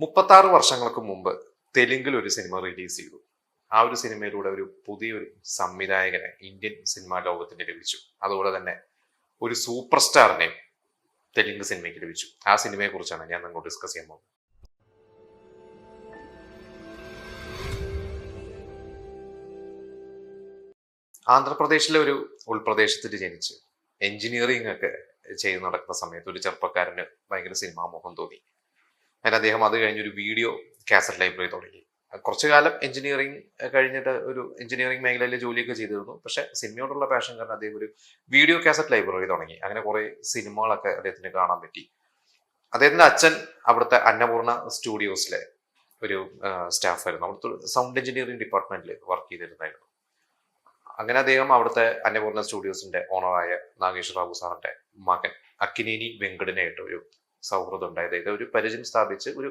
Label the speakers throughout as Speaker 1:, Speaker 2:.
Speaker 1: 36 വർഷങ്ങൾക്ക് മുമ്പ് തെലുങ്കിൽ ഒരു സിനിമ റിലീസ് ചെയ്തു. ആ ഒരു സിനിമയിലൂടെ ഒരു പുതിയൊരു സംവിധായകനെ ഇന്ത്യൻ സിനിമാ ലോകത്തിന് ലഭിച്ചു. അതുപോലെ തന്നെ ഒരു സൂപ്പർ സ്റ്റാറിനെയും തെലുങ്ക് സിനിമയ്ക്ക് ലഭിച്ചു. ആ സിനിമയെ കുറിച്ചാണ് ഞാൻ നിങ്ങളോട് ഡിസ്കസ് ചെയ്യാൻ പോകുന്നത്. ആന്ധ്രാപ്രദേശിലെ ഒരു ഉൾപ്രദേശത്തിൽ ജനിച്ച് എഞ്ചിനീയറിംഗ് ഒക്കെ ചെയ്ത് നടക്കുന്ന സമയത്ത് ഒരു ചെറുപ്പക്കാരന് ഭയങ്കര സിനിമാ മോഹം തോന്നി. അങ്ങനെ അദ്ദേഹം അത് കഴിഞ്ഞൊരു വീഡിയോ കാസറ്റ് ലൈബ്രറി തുടങ്ങി. കുറച്ചു കാലം എഞ്ചിനീയറിംഗ് കഴിഞ്ഞിട്ട് ഒരു എഞ്ചിനീയറിംഗ് മേഖലയിൽ ജോലിയൊക്കെ ചെയ്തിരുന്നു. പക്ഷെ സിനിമയോടുള്ള പാഷൻ കാരണം അദ്ദേഹം ഒരു വീഡിയോ കാസറ്റ് ലൈബ്രറി തുടങ്ങി. അങ്ങനെ കുറെ സിനിമകളൊക്കെ അദ്ദേഹത്തിന് കാണാൻ പറ്റി. അദ്ദേഹത്തിന്റെ അച്ഛൻ അവിടുത്തെ അന്നപൂർണ സ്റ്റുഡിയോസിലെ ഒരു സ്റ്റാഫായിരുന്നു. അവിടുത്തെ സൗണ്ട് എഞ്ചിനീയറിംഗ് ഡിപ്പാർട്ട്മെന്റിൽ വർക്ക് ചെയ്തിരുന്നായിരുന്നു. അങ്ങനെ അദ്ദേഹം അവിടുത്തെ അന്നപൂർണ സ്റ്റുഡിയോസിന്റെ ഓണറായ നാഗേഷ് റാവു സാറിന്റെ മകൻ അക്കിനേനി വെങ്കടനായിട്ട് ഒരു സൗഹൃദം ഉണ്ടായത്. ഇത് ഒരു പരിചയം സ്ഥാപിച്ച് ഒരു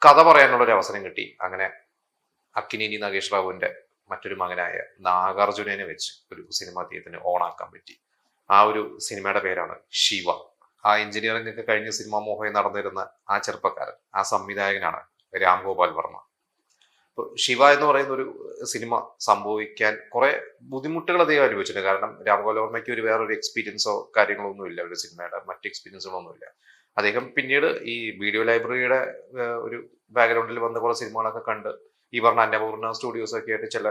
Speaker 1: കഥ പറയാനുള്ള ഒരു അവസരം കിട്ടി. അങ്ങനെ അക്കിനേനി നാഗേഷ് റാവുവിന്റെ മറ്റൊരു മകനായ നാഗാർജുനനെ വെച്ച് ഒരു സിനിമ അദ്ദേഹത്തിന് ഓണാക്കാൻ പറ്റി. ആ ഒരു സിനിമയുടെ പേരാണ് ശിവ. ആ എഞ്ചിനീയറിംഗ് ഒക്കെ കഴിഞ്ഞ് സിനിമാ മോഹം നടന്നിരുന്ന ആ ചെറുപ്പക്കാരൻ, ആ സംവിധായകനാണ് രാം ഗോപാൽ വർമ്മ. ഇപ്പൊ ശിവ എന്ന് പറയുന്ന ഒരു സിനിമ സംഭവിക്കാൻ കുറെ ബുദ്ധിമുട്ടുകൾ അദ്ദേഹം അനുഭവിച്ചിട്ടുണ്ട്. കാരണം രാം ഗോപാൽ വർമ്മയ്ക്ക് ഒരു വേറൊരു എക്സ്പീരിയൻസോ കാര്യങ്ങളോ ഒന്നുമില്ല, ഒരു സിനിമയുടെ മറ്റ് എക്സ്പീരിയൻസുകളൊന്നുമില്ല. അദ്ദേഹം പിന്നീട് ഈ വീഡിയോ ലൈബ്രറിയുടെ ഒരു ബാക്ക്ഗ്രൗണ്ടിൽ വന്ന കുറെ സിനിമകളൊക്കെ കണ്ട് ഈ പറഞ്ഞ അന്നപൂർണ സ്റ്റുഡിയോസ് ഒക്കെ ആയിട്ട് ചില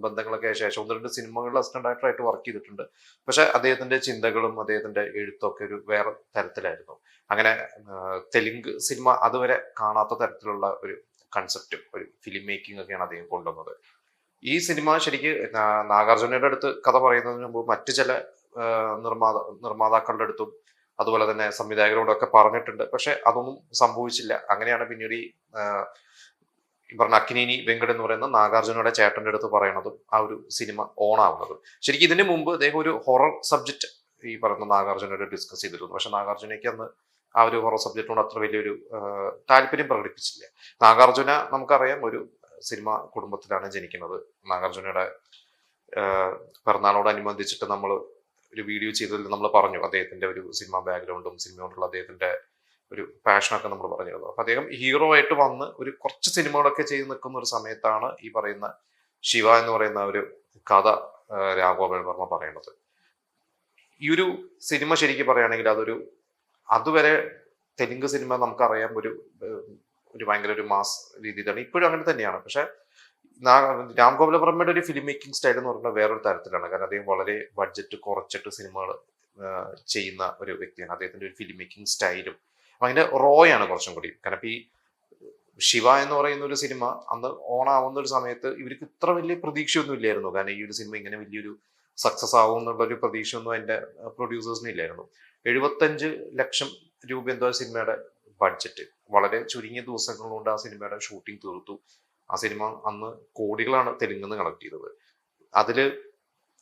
Speaker 1: ബന്ധങ്ങളൊക്കെ ശേഷം 1-2 സിനിമകളിൽ അസിസ്റ്റന്റ് ഡയറക്ടറായിട്ട് വർക്ക് ചെയ്തിട്ടുണ്ട്. പക്ഷെ അദ്ദേഹത്തിന്റെ ചിന്തകളും അദ്ദേഹത്തിന്റെ എഴുത്തൊക്കെ ഒരു വേറെ തരത്തിലായിരുന്നു. അങ്ങനെ തെലുങ്ക് സിനിമ അതുവരെ കാണാത്ത തരത്തിലുള്ള ഒരു കൺസെപ്റ്റും ഒരു ഫിലിം മേക്കിംഗ് ഒക്കെയാണ് അദ്ദേഹം കൊണ്ടുവന്നത്. ഈ സിനിമ ശരിക്ക് നാഗാർജുനയുടെ അടുത്ത് കഥ പറയുന്നതിന് മുമ്പ് മറ്റു ചില നിർമ്മാതാക്കളുടെ അടുത്തും അതുപോലെ തന്നെ സംവിധായകരോടൊക്കെ പറഞ്ഞിട്ടുണ്ട്. പക്ഷെ അതൊന്നും സംഭവിച്ചില്ല. അങ്ങനെയാണ് പിന്നീട് ഈ പറഞ്ഞ അക്കിനേനി വെങ്കട് എന്ന് പറയുന്ന നാഗാർജുനയുടെ ചേട്ടന്റെ അടുത്ത് പറയണതും ആ ഒരു സിനിമ ഓണാവുന്നതും. ശരിക്കും ഇതിന് മുമ്പ് അദ്ദേഹം ഒരു ഹൊറർ സബ്ജക്ട് ഈ പറയുന്ന നാഗാർജുനോട് ഡിസ്കസ് ചെയ്തിരുന്നു. പക്ഷെ നാഗാർജുനയ്ക്ക് അന്ന് ആ ഒരു ഹൊറർ സബ്ജക്റ്റിനോട് അത്ര വലിയൊരു താല്പര്യം പ്രകടിപ്പിച്ചില്ല. നാഗാർജുന നമുക്കറിയാം ഒരു സിനിമ കുടുംബത്തിലാണ് ജനിക്കുന്നത്. നാഗാർജുനയുടെ പിറന്നാളോടനുബന്ധിച്ചിട്ട് നമ്മൾ ഒരു വീഡിയോ ചെയ്തതിൽ നമ്മൾ പറഞ്ഞു അദ്ദേഹത്തിന്റെ ഒരു സിനിമ ബാക്ക്ഗ്രൗണ്ടും സിനിമയോടുള്ള അദ്ദേഹത്തിന്റെ ഒരു പാഷനൊക്കെ നമ്മൾ പറഞ്ഞിരുന്നു. അപ്പൊ അദ്ദേഹം ഹീറോ ആയിട്ട് വന്ന് ഒരു കുറച്ച് സിനിമകളൊക്കെ ചെയ്ത് നിൽക്കുന്ന ഒരു സമയത്താണ് ഈ പറയുന്ന ശിവ എന്ന് പറയുന്ന ഒരു കഥ രാം ഗോപാൽ വർമ്മ പറയുന്നത്. ഈ ഒരു സിനിമ ശരിക്കും പറയുകയാണെങ്കിൽ അതൊരു അതുവരെ തെലുങ്ക് സിനിമ നമുക്കറിയാം ഒരു ഭയങ്കര ഒരു മാസ് രീതിയിലാണ്, ഇപ്പോഴും അങ്ങനെ തന്നെയാണ്. പക്ഷെ രാം ഗോപാൽ വർമ്മയുടെ ഒരു ഫിലിം മേക്കിംഗ് സ്റ്റൈൽ എന്ന് പറയുന്നത് വേറൊരു തരത്തിലാണ്. കാരണം അദ്ദേഹം വളരെ ബഡ്ജറ്റ് കുറച്ചിട്ട് സിനിമകൾ ചെയ്യുന്ന ഒരു വ്യക്തിയാണ്. അദ്ദേഹത്തിന്റെ ഒരു ഫിലിം മേക്കിംഗ് സ്റ്റൈലും അതിന്റെ റോയാണ് കുറച്ചും കൂടി. കാരണം ഈ ശിവ എന്ന് പറയുന്ന ഒരു സിനിമ അന്ന് ഓണാവുന്ന ഒരു സമയത്ത് ഇവർക്ക് ഇത്ര വലിയ പ്രതീക്ഷയൊന്നും ഇല്ലായിരുന്നു. കാരണം ഈ ഒരു സിനിമ ഇങ്ങനെ വലിയൊരു സക്സസ് ആവും എന്നുള്ള ഒരു പ്രതീക്ഷയൊന്നും അതിന്റെ പ്രൊഡ്യൂസേഴ്സിന് ഇല്ലായിരുന്നു. 75 ലക്ഷം രൂപ എന്തോ സിനിമയുടെ ബഡ്ജറ്റ്. വളരെ ചുരുങ്ങിയ ദിവസങ്ങൾ കൊണ്ട് ആ സിനിമയുടെ ഷൂട്ടിംഗ് തീർത്തു. ആ സിനിമ അന്ന് കോടികളാണ് തെലുങ്കിൽ നിന്ന് കളക്ട് ചെയ്തത്. അതില്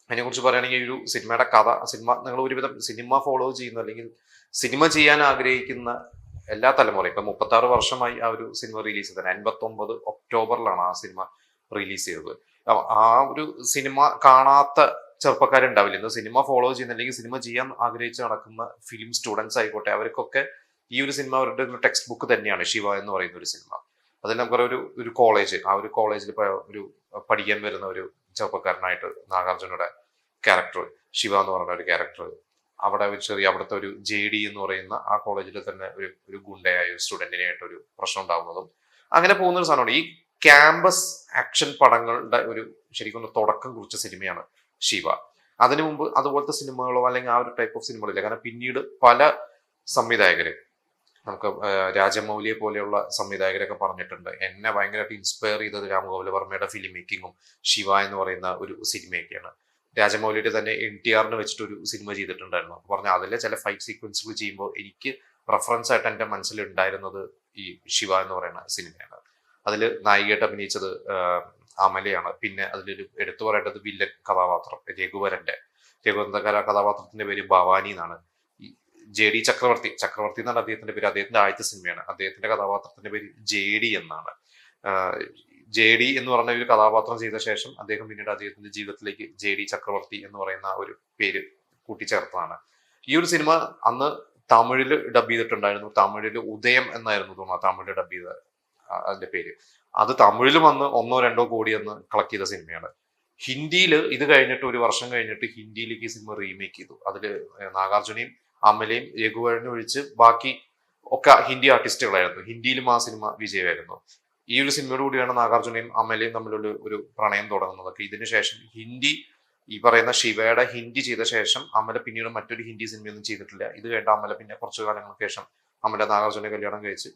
Speaker 1: അതിനെക്കുറിച്ച് പറയുകയാണെങ്കിൽ ഒരു സിനിമയുടെ കഥ, സിനിമ നിങ്ങൾ ഒരുവിധം സിനിമ ഫോളോ ചെയ്യുന്ന അല്ലെങ്കിൽ സിനിമ ചെയ്യാൻ ആഗ്രഹിക്കുന്ന എല്ലാ തലമുറയും, ഇപ്പൊ 36 വർഷമായി ആ ഒരു സിനിമ റിലീസ് ചെയ്തത്. 59 ഒക്ടോബറിലാണ് ആ സിനിമ റിലീസ് ചെയ്തത്. ആ ഒരു സിനിമ കാണാത്ത ചെറുപ്പക്കാരുണ്ടാവില്ല. ഇന്ന് സിനിമ ഫോളോ ചെയ്യുന്ന അല്ലെങ്കിൽ സിനിമ ചെയ്യാൻ ആഗ്രഹിച്ച് നടക്കുന്ന ഫിലിം സ്റ്റുഡൻസ് ആയിക്കോട്ടെ, അവർക്കൊക്കെ ഈ ഒരു സിനിമ അവരുടെ ഒരു ടെക്സ്റ്റ് ബുക്ക് തന്നെയാണ് ശിവ എന്ന് പറയുന്ന ഒരു സിനിമ. അതിൽ നമുക്കൊരു ഒരു കോളേജ്, ആ ഒരു കോളേജിൽ ഒരു പഠിക്കാൻ വരുന്ന ഒരു ചെറുപ്പക്കാരനായിട്ട് നാഗാർജുനയുടെ ക്യാരക്ടർ, ശിവ എന്ന് പറയുന്ന ഒരു ക്യാരക്ടർ, അവിടെ ചെറിയ അവിടുത്തെ ഒരു JD എന്ന് പറയുന്ന ആ കോളേജിൽ തന്നെ ഒരു ഗുണ്ടയായ ഒരു സ്റ്റുഡന്റിനായിട്ട് ഒരു പ്രശ്നം ഉണ്ടാകുന്നതും അങ്ങനെ പോകുന്ന ഒരു സാധനമാണ്. ഈ ക്യാമ്പസ് ആക്ഷൻ പടങ്ങളുടെ ഒരു ശരിക്കും തുടക്കം കുറിച്ച സിനിമയാണ് ശിവ. അതിനു മുമ്പ് അതുപോലത്തെ സിനിമകളോ അല്ലെങ്കിൽ ആ ഒരു ടൈപ്പ് ഓഫ് സിനിമകളില്ല. കാരണം പിന്നീട് പല സംവിധായകര്, നമുക്ക് രാജമൗലിയെ പോലെയുള്ള സംവിധായകരൊക്കെ പറഞ്ഞിട്ടുണ്ട്, എന്നെ ഭയങ്കരമായിട്ട് ഇൻസ്പയർ ചെയ്തത് രാം ഗോപാൽ വർമ്മയുടെ ഫിലിം മേക്കിങ്ങും ശിവ എന്ന് പറയുന്ന ഒരു സിനിമയൊക്കെയാണ്. രാജമൗലിയുടെ തന്നെ NTR വെച്ചിട്ട് ഒരു സിനിമ ചെയ്തിട്ടുണ്ടായിരുന്നു. പറഞ്ഞാൽ അതിലെ ചില ഫൈറ്റ് സീക്വൻസുകൾ ചെയ്യുമ്പോൾ എനിക്ക് റെഫറൻസ് ആയിട്ട് എൻ്റെ മനസ്സിൽ ഉണ്ടായിരുന്നത് ഈ ശിവ എന്ന് പറയുന്ന സിനിമയാണ്. അതിൽ നായികയായിട്ട് അഭിനയിച്ചത് അമലയാണ്. പിന്നെ അതിലൊരു എടുത്തു പറയേണ്ടത് വില്ലൻ കഥാപാത്രം രഘുവരന്റെ കഥാപാത്രത്തിന്റെ പേര് ഭവാനി എന്നാണ്. JD ചക്രവർത്തി എന്നാണ് അദ്ദേഹത്തിന്റെ പേര്. അദ്ദേഹത്തിന്റെ ആദ്യത്തെ സിനിമയാണ്. അദ്ദേഹത്തിന്റെ കഥാപാത്രത്തിന്റെ പേര് JD എന്നാണ്. JD എന്ന് പറഞ്ഞ ഒരു കഥാപാത്രം ചെയ്ത ശേഷം അദ്ദേഹം പിന്നീട് അദ്ദേഹത്തിന്റെ ജീവിതത്തിലേക്ക് JD ചക്രവർത്തി എന്ന് പറയുന്ന ഒരു പേര് കൂട്ടിച്ചേർത്തതാണ്. ഈ ഒരു സിനിമ അന്ന് തമിഴിൽ ഡബ് ചെയ്തിട്ടുണ്ടായിരുന്നു. തമിഴിൽ ഉദയം എന്നായിരുന്നു തോന്നുന്നു തമിഴിൽ ഡബ് ചെയ്ത അതിന്റെ പേര്. അത് തമിഴിൽ വന്ന് 1-2 കോടി എന്ന് കളക്ട് ചെയ്ത സിനിമയാണ്. ഹിന്ദിയിൽ ഇത് കഴിഞ്ഞിട്ട് ഒരു വർഷം കഴിഞ്ഞിട്ട് ഹിന്ദിയിലേക്ക് ഈ സിനിമ റീമേക്ക് ചെയ്തു. അതിൽ നാഗാർജുനയും അമലയും രഘുവരനും ഒഴിച്ച് ബാക്കി ഒക്കെ ഹിന്ദി ആർട്ടിസ്റ്റുകളായിരുന്നു. ഹിന്ദിയിലും ആ സിനിമ വിജയമായിരുന്നു. ഈ ഒരു സിനിമയോട് കൂടിയാണ് നാഗാർജുനയും അമലയും തമ്മിലുള്ള ഒരു പ്രണയം തുടങ്ങുന്നതൊക്കെ. ഇതിന് ശേഷം ഹിന്ദി ഈ പറയുന്ന ശിവയുടെ ഹിന്ദി ചെയ്ത ശേഷം അമല പിന്നീട് മറ്റൊരു ഹിന്ദി സിനിമയൊന്നും ചെയ്തിട്ടില്ല. ഇത് കേട്ട അമല പിന്നെ കുറച്ചു കാലങ്ങൾക്ക് ശേഷം അമല നാഗാർജുനെ കല്യാണം കഴിച്ച്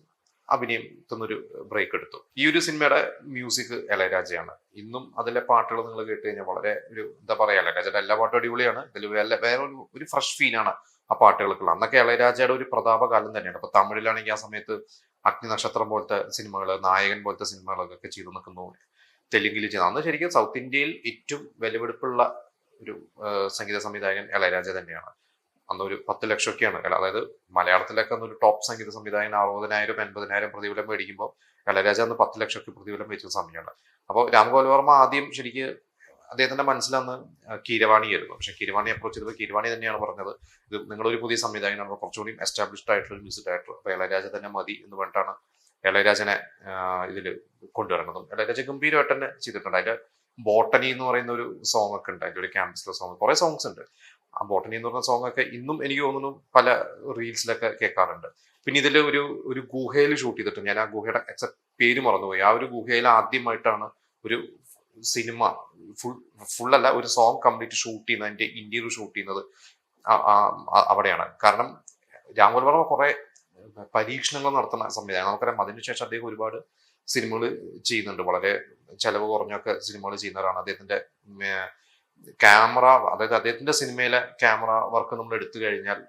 Speaker 1: അഭിനയത്തിനൊരു ബ്രേക്ക് എടുത്തു. ഈ ഒരു സിനിമയുടെ മ്യൂസിക് ഇളയരാജയാണ്. ഇന്നും അതിലെ പാട്ടുകൾ നിങ്ങൾ കേട്ട് കഴിഞ്ഞാൽ വളരെ ഒരു എന്താ പറയാ, ഇളയരാജയുടെ എല്ലാ പാട്ടും അടിപൊളിയാണ്. ഇതിൽ വേറെ ഒരു ഫ്രഷ് ഫീലാണ് ആ പാട്ടുകൾക്കുള്ള. അന്നൊക്കെ ഇളയരാജയുടെ ഒരു പ്രതാപകാലം തന്നെയാണ്. അപ്പൊ തമിഴിലാണെങ്കിൽ ആ സമയത്ത് അഗ്നിനക്ഷത്രം പോലത്തെ സിനിമകൾ, നായകൻ പോലത്തെ സിനിമകളൊക്കെ ചെയ്തു നിൽക്കുന്നു. തെലുങ്കിൽ ചെയ്തു. അന്ന് ശരിക്കും സൗത്ത് ഇന്ത്യയിൽ ഏറ്റവും വിലപിടിപ്പുള്ള ഒരു സംഗീത സംവിധായകൻ ഇളയരാജ തന്നെയാണ്. അന്ന് ഒരു 10 ലക്ഷമൊക്കെയാണ്. അതായത് മലയാളത്തിലൊക്കെ അന്നൊരു ടോപ്പ് സംഗീത സംവിധായകൻ 60,000-80,000 പ്രതിഫലം മേടിക്കുമ്പോൾ ഇളയരാജ അന്ന് 10 ലക്ഷമൊക്കെ പ്രതിഫലം വെച്ച സമയമാണ്. അപ്പോൾ രാംഗോപാൽ വർമ്മ ആദ്യം ശരിക്ക് അദ്ദേഹത്തിന്റെ മനസ്സിലന്ന് കീരവാണിയായിരുന്നു. പക്ഷെ കീരവാണി അപ്രോച്ച് ചെയ്തപ്പോൾ കീരവാണി തന്നെയാണ് പറഞ്ഞത്, ഇത് നിങ്ങളൊരു പുതിയ സംവിധായകനാണ്, കുറച്ചുകൂടി എസ്റ്റാബ്ലിഷ്ഡ് ആയിട്ടുള്ള ഒരു മ്യൂസിക് ഡയറക്ടർ, അപ്പൊ ഇളയരാജ തന്നെ മതി എന്ന് പറഞ്ഞിട്ടാണ് ഇളയരാജനെ ഇതിൽ കൊണ്ടുവരുന്നതും. ഇളയരാജ ഗംഭീരമായിട്ട് തന്നെ ചെയ്തിട്ടുണ്ട്. അതിന്റെ ബോട്ടണി എന്ന് പറയുന്ന ഒരു സോങ് ഒക്കെ ഉണ്ട്, അതിന്റെ ഒരു ക്യാമ്പസിലെ സോങ്, കുറെ സോങ്സ് ഉണ്ട്. ആ ബോട്ടണി എന്ന് പറഞ്ഞ സോങ് ഒക്കെ ഇന്നും എനിക്ക് തോന്നുന്നു പല റീൽസിലൊക്കെ കേൾക്കാറുണ്ട്. പിന്നെ ഇതിൽ ഒരു ഗുഹയിൽ ഷൂട്ട് ചെയ്തിട്ടുണ്ട്. ഞാൻ ആ ഗുഹയുടെ എക്സാക്ട് പേര് മറന്നുപോയി. ആ ഒരു ഗുഹയിൽ ആദ്യമായിട്ടാണ് ഒരു സിനിമ ഫുൾ അല്ല, ഒരു സോങ് കംപ്ലീറ്റ് ഷൂട്ട് ചെയ്യുന്നത്, അതിന്റെ ഇന്റീരിയർ ഷൂട്ട് ചെയ്യുന്നത് അവിടെയാണ്. കാരണം രാംഗോപാൽ വർമ്മ കുറെ പരീക്ഷണങ്ങൾ നടത്തുന്ന സംവിധാനം നമുക്കറിയാം. അതിനുശേഷം അദ്ദേഹം ഒരുപാട് സിനിമകൾ ചെയ്യുന്നുണ്ട്. വളരെ ചെലവ് കുറഞ്ഞൊക്കെ സിനിമകൾ ചെയ്യുന്നവരാണ്. അദ്ദേഹത്തിന്റെ ക്യാമറ, അതായത് അദ്ദേഹത്തിന്റെ സിനിമയിലെ ക്യാമറ വർക്ക് നമ്മൾ എടുത്തു കഴിഞ്ഞാൽ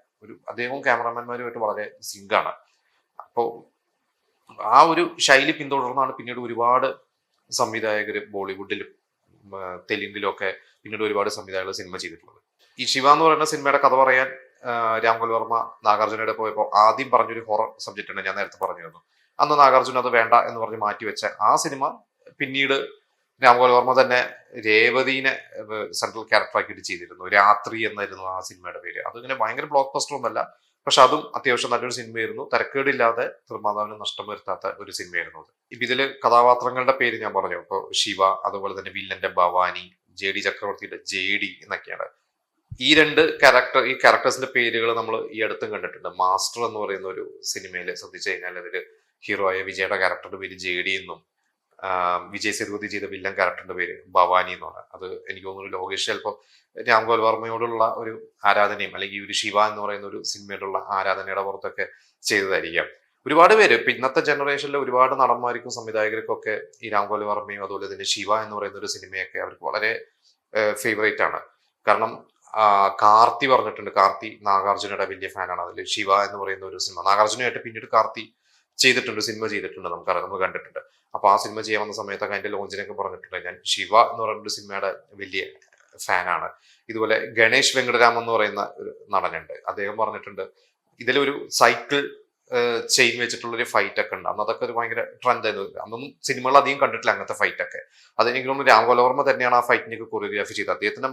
Speaker 1: അദ്ദേഹവും ക്യാമറാമാൻമാരുമായിട്ട് വളരെ സിങ്കാണ്. അപ്പോൾ ആ ഒരു ശൈലി പിന്തുടർന്നാണ് പിന്നീട് ഒരുപാട് സംവിധായകർ ബോളിവുഡിലും തെലുങ്കിലും ഒക്കെ പിന്നീട് ഒരുപാട് സംവിധായകർ സിനിമ ചെയ്തിട്ടുള്ളത്. ഈ ശിവ എന്ന് പറയുന്ന സിനിമയുടെ കഥ പറയാൻ രാംഗോപാൽ വർമ്മ നാഗാർജുനയുടെ പോയപ്പോൾ ആദ്യം പറഞ്ഞൊരു ഹൊറർ സബ്ജക്റ്റ് ഉണ്ട്, ഞാൻ നേരത്തെ പറഞ്ഞിരുന്നു. അന്ന് നാഗാർജുന അത് വേണ്ട എന്ന് പറഞ്ഞ് മാറ്റിവെച്ച ആ സിനിമ പിന്നീട് രാംഗോപാൽ വർമ്മ തന്നെ രേവതീനെ സെൻട്രൽ ക്യാരക്ടറാക്കിയിട്ട് ചെയ്തിരുന്നു. രാത്രി എന്നായിരുന്നു ആ സിനിമയുടെ പേര്. അതിങ്ങനെ ഭയങ്കര ബ്ലോക്ക് ബസ്റ്റർ ഒന്നല്ല, പക്ഷെ അതും അത്യാവശ്യം നല്ലൊരു സിനിമയായിരുന്നു. തരക്കേടില്ലാതെ നിർമ്മാതാവിന് നഷ്ടം വരുത്താത്ത ഒരു സിനിമയായിരുന്നു അത്. ഇപ്പൊ ഇതില് കഥാപാത്രങ്ങളുടെ പേര് ഞാൻ പറഞ്ഞു. ഇപ്പൊ ശിവ, അതുപോലെ തന്നെ വില്ലന്റെ ഭവാനി, JD ചക്രവർത്തിയുടെ JD എന്നൊക്കെയാണ്. ഈ ക്യാരക്ടേഴ്സിന്റെ പേരുകൾ നമ്മൾ ഈ അടുത്തും കണ്ടിട്ടുണ്ട്. മാസ്റ്റർ എന്ന് പറയുന്ന ഒരു സിനിമയിൽ ശ്രദ്ധിച്ചു കഴിഞ്ഞാൽ അതില് ഹീറോയായ വിജയുടെ ക്യാരക്ടറുടെ പേര് JD എന്നും വിജയ് സേതുപതി ചെയ്ത വില്ലൻ ക്യാരക്ടറിന്റെ പേര് ഭവാനി എന്നാണ്. അത് എനിക്ക് തോന്നുന്നു ലോകേഷ് ചിലപ്പോൾ രാംഗോപാൽ വർമ്മയോടുള്ള ഒരു ആരാധനയും അല്ലെങ്കിൽ ഒരു ശിവ എന്ന് പറയുന്ന ഒരു സിനിമയോടുള്ള ആരാധനയുടെ പുറത്തൊക്കെ ചെയ്തതായിരിക്കാം. ഒരുപാട് പേര് ഇപ്പൊ ഇന്നത്തെ ജനറേഷനിലെ ഒരുപാട് നടന്മാർക്കും സംവിധായകർക്കും ഒക്കെ ഈ രാംഗോപാൽ വർമ്മയും അതുപോലെ തന്നെ ശിവ എന്ന് പറയുന്ന ഒരു സിനിമയൊക്കെ അവർക്ക് വളരെ ഫേവറേറ്റ് ആണ്. കാരണം കാർത്തി പറഞ്ഞിട്ടുണ്ട്, കാർത്തി നാഗാർജുനയുടെ വലിയ ഫാനാണ്. അതിൽ ശിവ എന്ന് പറയുന്ന ഒരു സിനിമ നാഗാർജുനയായിട്ട് പിന്നീട് കാർത്തി സിനിമ ചെയ്തിട്ടുണ്ട്, നമുക്കറിയാം, നമ്മൾ കണ്ടിട്ടുണ്ട്. അപ്പൊ ആ സിനിമ ചെയ്യാൻ വന്ന സമയത്തൊക്കെ അതിന്റെ ലോഞ്ചിനൊക്കെ പറഞ്ഞിട്ടുണ്ട് ഞാൻ ശിവ എന്ന് പറയുന്ന സിനിമയുടെ വലിയ ഫാനാണ്. ഇതുപോലെ ഗണേഷ് വെങ്കടരാം എന്ന് പറയുന്ന ഒരു നടനുണ്ട്, അദ്ദേഹം പറഞ്ഞിട്ടുണ്ട് ഇതിലൊരു സൈക്കിൾ ചെയിൻ വെച്ചിട്ടുള്ള ഒരു ഫൈറ്റ് ഒക്കെ ഉണ്ട്. അന്ന് അതൊക്കെ ഒരു ഭയങ്കര ട്രെൻഡ് ആയിരുന്നു. അന്നൊന്നും സിനിമകൾ അധികം കണ്ടിട്ടില്ല അങ്ങനത്തെ ഫൈറ്റ് ഒക്കെ. അതെനിക്ക് തോന്നുന്നു രാംഗോപാൽ വർമ്മ തന്നെയാണ് ആ ഫൈറ്റിനൊക്കെ കൊറിയോഗ്രാഫി ചെയ്തത്. അദ്ദേഹത്തിന്റെ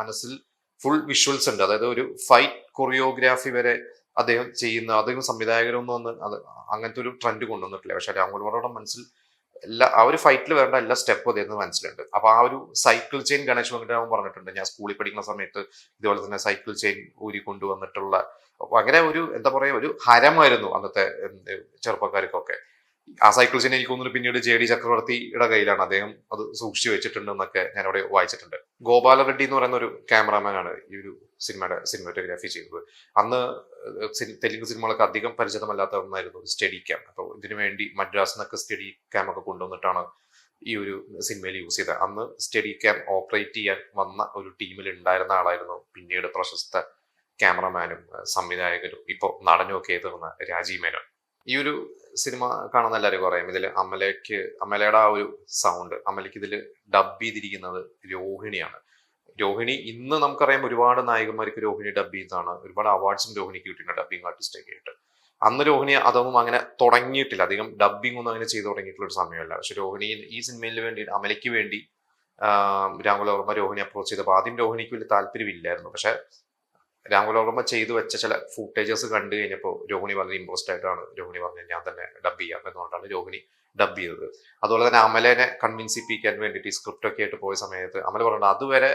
Speaker 1: മനസ്സിൽ ഫുൾ വിഷ്വൽസ് ഉണ്ട്. അതായത് ഒരു ഫൈറ്റ് കൊറിയോഗ്രാഫി വരെ അദ്ദേഹം സംവിധായകരൊന്നും ഒന്ന് അങ്ങനത്തെ ഒരു ട്രെൻഡ് കൊണ്ടുവന്നിട്ടില്ല. പക്ഷെ രാംഗോപാൽ വർമ്മയുടെ മനസ്സിൽ ആ ഒരു ഫൈറ്റിൽ വേണ്ട എല്ലാ സ്റ്റെപ്പും അദ്ദേഹത്തിന് മനസ്സിലുണ്ട്. അപ്പൊ ആ ഒരു സൈക്കിൾ ചെയിൻ ഗണേഷ് വെങ്കടരാമൻ പറഞ്ഞിട്ടുണ്ട്, ഞാൻ സ്കൂളിൽ പഠിക്കുന്ന സമയത്ത് ഇതുപോലെ തന്നെ സൈക്കിൾ ചെയിൻ ഊരി കൊണ്ടുവന്നിട്ടുള്ള അങ്ങനെ ഒരു എന്താ പറയാ ഒരു ഹരമായിരുന്നു അന്നത്തെ ചെറുപ്പക്കാർക്കൊക്കെ. ആ സൈക്കിൾ ചെയിൻ എനിക്ക് തോന്നുന്നു പിന്നീട് JD ചക്രവർത്തിയുടെ കയ്യിലാണ്, അദ്ദേഹം അത് സൂക്ഷിച്ചു വെച്ചിട്ടുണ്ട് എന്നൊക്കെ ഞാൻ അവിടെ വായിച്ചിട്ടുണ്ട്. ഗോപാല റെഡ്ഡി എന്ന് പറയുന്ന ഒരു ക്യാമറാമാനാണ് ഈ ഒരു സിനിമാറ്റോഗ്രാഫി ചെയ്തത്. അന്ന് തെലുങ്ക് സിനിമകളൊക്കെ അധികം പരിചിതമല്ലാത്ത ഒന്നായിരുന്നു സ്റ്റഡി ക്യാം. അപ്പോൾ ഇതിനു വേണ്ടി മദ്രാസ് എന്നൊക്കെ സ്റ്റഡി ക്യാം ഒക്കെ കൊണ്ടുവന്നിട്ടാണ് ഈ ഒരു സിനിമയിൽ യൂസ് ചെയ്തത്. അന്ന് സ്റ്റഡി ക്യാം ഓപ്പറേറ്റ് ചെയ്യാൻ വന്ന ഒരു ടീമിൽ ഉണ്ടായിരുന്ന ആളായിരുന്നു പിന്നീട് പ്രശസ്ത ക്യാമറമാനും സംവിധായകരും ഇപ്പോൾ നടനും ഒക്കെ തീർന്ന രാജീവ് മേനോൻ. ഈ ഒരു സിനിമ കാണുന്ന എല്ലാവരും അറിയാം. ഇതിൽ അമലയുടെ ആ ഒരു സൗണ്ട്, അമലയ്ക്ക് ഇതിൽ ഡബ് ചെയ്തിരിക്കുന്നത് രോഹിണിയാണ്. രോഹിണി ഇന്ന് നമുക്കറിയാം ഒരുപാട് നായകന്മാർക്ക് രോഹിണി ഡബ് ചെയ്താണ്, ഒരുപാട് അവാർഡ്സും രോഹിണിക്ക് കിട്ടിയിട്ടുണ്ട് ഡബിങ് ആർട്ടിസ്റ്റ് ഒക്കെ ആയിട്ട്. അന്ന് രോഹിണി അതൊന്നും അങ്ങനെ തുടങ്ങിയിട്ടില്ല, അധികം ഡബിങ് ഒന്നും അങ്ങനെ ചെയ്തു തുടങ്ങിയിട്ടുള്ള ഒരു സമയമല്ല. പക്ഷെ രോഹിണി ഈ സിനിമയിൽ വേണ്ടി അമലയ്ക്ക് വേണ്ടി രാംഗോപാൽ വർമ്മ രോഹിണി അപ്രോച്ച് ചെയ്തപ്പോൾ ആദ്യം രോഹിണിക്ക് വലിയ താല്പര്യമില്ലായിരുന്നു. പക്ഷെ രാംഗോപാൽ വർമ്മ ചെയ്തു വെച്ച ചില ഫുട്ടേജസ് കണ്ടു കഴിഞ്ഞപ്പോൾ രോഹിണി വളരെ ഇംപ്രസ്ഡ് ആയിട്ടാണ് രോഹിണി പറഞ്ഞത് ഞാൻ തന്നെ ഡബ് ചെയ്യാം എന്നുകൊണ്ടാണ് രോഹിണി ഡബ് ചെയ്തത്. അതുപോലെ തന്നെ അമലേനെ കൺവിൻസ് ചെയ്യിപ്പിക്കാൻ വേണ്ടിയിട്ട് ഈ സ്ക്രിപ്റ്റ് ഒക്കെ ആയിട്ട് പോയ സമയത്ത് അമല പറഞ്ഞത് അതുവരെ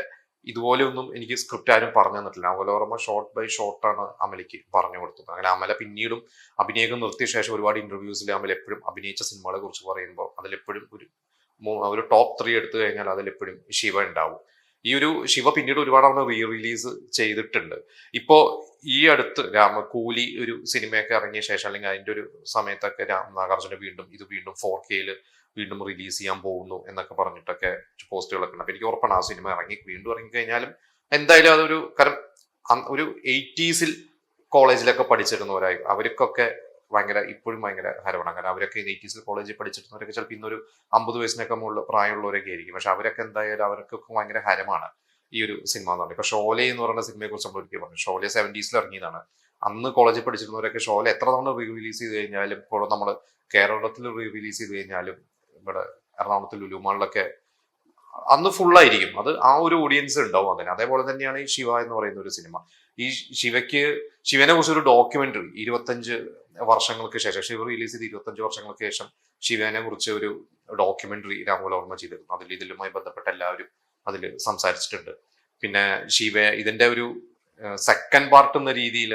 Speaker 1: ഇതുപോലെ ഒന്നും എനിക്ക് സ്ക്രിപ്റ്റ് ആരും പറഞ്ഞു തന്നിട്ടില്ല. അമല ഓർമ്മ ഷോർട്ട് ബൈ ഷോർട്ടാണ് അമലയ്ക്ക് പറഞ്ഞു കൊടുത്തത്. അങ്ങനെ അമല പിന്നീടും അഭിനയം നിർത്തിയ ശേഷം ഒരുപാട് ഇന്റർവ്യൂസിൽ അമല എപ്പോഴും അഭിനയിച്ച സിനിമകളെ കുറിച്ച് പറയുമ്പോൾ അതിലെപ്പോഴും ഒരു ടോപ്പ് 3 എടുത്തു കഴിഞ്ഞാൽ അതിലെപ്പോഴും ശിവ ഉണ്ടാവും. ഈ ഒരു ശിവ പിന്നീട് ഒരുപാട് തവണ റിലീസ് ചെയ്തിട്ടുണ്ട്. ഇപ്പോ ഈ അടുത്ത് കൂലി ഒരു സിനിമയൊക്കെ ഇറങ്ങിയ ശേഷം അല്ലെങ്കിൽ അതിന്റെ ഒരു സമയത്തൊക്കെ നാഗാർജുന വീണ്ടും 4K വീണ്ടും റിലീസ് ചെയ്യാൻ പോകുന്നു എന്നൊക്കെ പറഞ്ഞിട്ടൊക്കെ പോസ്റ്റുകളൊക്കെ ഉണ്ട്. അപ്പൊ എനിക്ക് ഉറപ്പാണ് ആ സിനിമ വീണ്ടും ഇറങ്ങിക്കഴിഞ്ഞാലും എന്തായാലും അതൊരു ഒരു 80s കോളേജിലൊക്കെ പഠിച്ചിരുന്നവരായി അവർക്കൊക്കെ ഇപ്പോഴും ഭയങ്കര ഹരമാണ്. കാരണം അവരൊക്കെ 80s കോളേജിൽ പഠിച്ചിരുന്നവരൊക്കെ ചിലപ്പോൾ ഇന്നൊരു 50 വയസ്സിനൊക്കെ മുകളിൽ പ്രായമുള്ളവരൊക്കെ ആയിരിക്കും. പക്ഷെ അവരൊക്കെ എന്തായാലും അവർക്കൊക്കെ ഭയങ്കര ഹരമാണ് ഈ ഒരു സിനിമ എന്ന് പറഞ്ഞത്. ഇപ്പൊ ഷോലെ എന്ന് പറയുന്ന സിനിമയെ കുറിച്ച് നമ്മൾ ഒരിക്കലും പറഞ്ഞു. ഷോലെ 70s ഇറങ്ങിയതാണ്. അന്ന് കോളേജിൽ പഠിച്ചിരുന്നവരൊക്കെ ഷോലെ എത്ര തവണ റിലീസ് ചെയ്ത് കഴിഞ്ഞാലും ഇപ്പോൾ നമ്മൾ കേരളത്തിൽ റിലീസ് ചെയ്ത് കഴിഞ്ഞാലും ഇവിടെ എറണാകുളത്ത് ലുലുമാളിലൊക്കെ അന്ന് ഫുള്ളായിരിക്കും. അത് ആ ഒരു ഓഡിയൻസ് ഉണ്ടാവും അതിന്. അതേപോലെ തന്നെയാണ് ഈ ശിവ എന്ന് പറയുന്ന ഒരു സിനിമ. ഈ ശിവനെ കുറിച്ച് ഒരു ഡോക്യുമെന്ററി 25 വർഷങ്ങൾക്ക് ശേഷം ശിവ റിലീസ് ചെയ്ത് 25 വർഷങ്ങൾക്ക് ശേഷം ശിവനെ കുറിച്ച് ഒരു ഡോക്യുമെന്ററി രാമകോല വർമ്മ ചെയ്തിരുന്നു. ഇതിലുമായി ബന്ധപ്പെട്ട എല്ലാവരും അതിൽ സംസാരിച്ചിട്ടുണ്ട്. പിന്നെ ഇതിന്റെ ഒരു സെക്കൻഡ് പാർട്ട് എന്ന രീതിയിൽ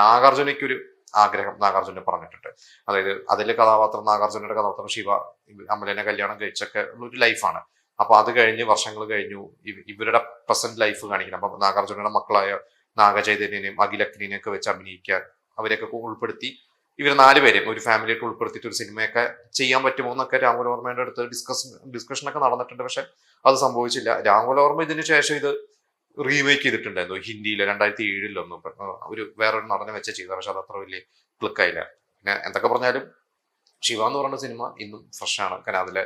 Speaker 1: നാഗാർജുനയ്ക്കൊരു ആഗ്രഹം നാഗാർജുന പറഞ്ഞിട്ടുണ്ട്. അതായത് അതിലെ നാഗാർജുനയുടെ കഥാപാത്രം ശിവ അമലനെ കല്യാണം കഴിച്ചൊക്കെ ഉള്ളൊരു ലൈഫാണ്. അപ്പൊ അത് കഴിഞ്ഞ് വർഷങ്ങൾ കഴിഞ്ഞു ഇവരുടെ പ്രസന്റ് ലൈഫ് കാണിക്കണം. അപ്പൊ നാഗാർജുനയുടെ മക്കളായ നാഗചൈതന്യനെയും അഖിലക്കിനെയും ഒക്കെ വെച്ച് അഭിനയിക്കാൻ അവരെയൊക്കെ ഉൾപ്പെടുത്തി ഇവർ 4 പേരെയും ഒരു ഫാമിലിയായിട്ട് ഉൾപ്പെടുത്തിയിട്ട് ഒരു സിനിമയൊക്കെ ചെയ്യാൻ പറ്റുമോ എന്നൊക്കെ രാമകോല വർമ്മയുടെ അടുത്ത് ഡിസ്കഷനൊക്കെ നടന്നിട്ടുണ്ട്. പക്ഷെ അത് സംഭവിച്ചില്ല. രാമകോല വർമ്മ ഇതിനു ശേഷം ഇത് റീമേക്ക് ചെയ്തിട്ടുണ്ടായിരുന്നു ഹിന്ദിയിൽ 2007 ഒരു വേറൊരു നടനെ വെച്ച് ചെയ്ത. പക്ഷെ അത് അത്ര വലിയ ക്ലിക്കായില്ല. പിന്നെ എന്തൊക്കെ പറഞ്ഞാലും ശിവ എന്ന് പറയുന്ന സിനിമ ഇന്നും ഫ്രഷാണ്. കാരണം അതിലെ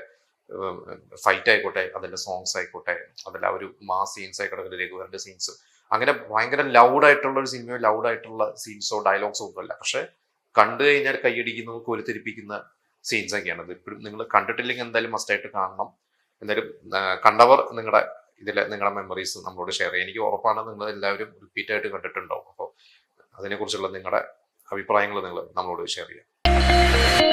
Speaker 1: ഫൈറ്റ് ആയിക്കോട്ടെ, അതിന്റെ സോങ്സ് ആയിക്കോട്ടെ, അതിലെ ഒരു മാസ് സീൻസ് ആയിക്കോട്ടെ, രഘുവരന്റെ സീൻസ്, അങ്ങനെ ഭയങ്കര ലൗഡായിട്ടുള്ള ഒരു സിനിമയോ ലൗഡായിട്ടുള്ള സീൻസോ ഡയലോഗ്സോ ഒന്നുമല്ല. പക്ഷെ കണ്ടു കഴിഞ്ഞാൽ കൈയടിക്കുന്ന കോരിത്തിരിപ്പിക്കുന്ന സീൻസ് ഒക്കെയാണ്. ഇത് ഇപ്പോഴും നിങ്ങൾ കണ്ടിട്ടില്ലെങ്കിൽ എന്തായാലും മസ്റ്റായിട്ട് കാണണം. എന്തായാലും കണ്ടവർ നിങ്ങളുടെ മെമ്മറീസ് നമ്മളോട് ഷെയർ ചെയ്യാം. എനിക്ക് ഉറപ്പാണ് നിങ്ങൾ എല്ലാവരും റിപ്പീറ്റ് ആയിട്ട് കണ്ടിട്ടുണ്ടാവും. അപ്പോൾ അതിനെക്കുറിച്ചുള്ള നിങ്ങളുടെ അഭിപ്രായങ്ങൾ നിങ്ങൾ നമ്മളോട് ഷെയർ ചെയ്യാം.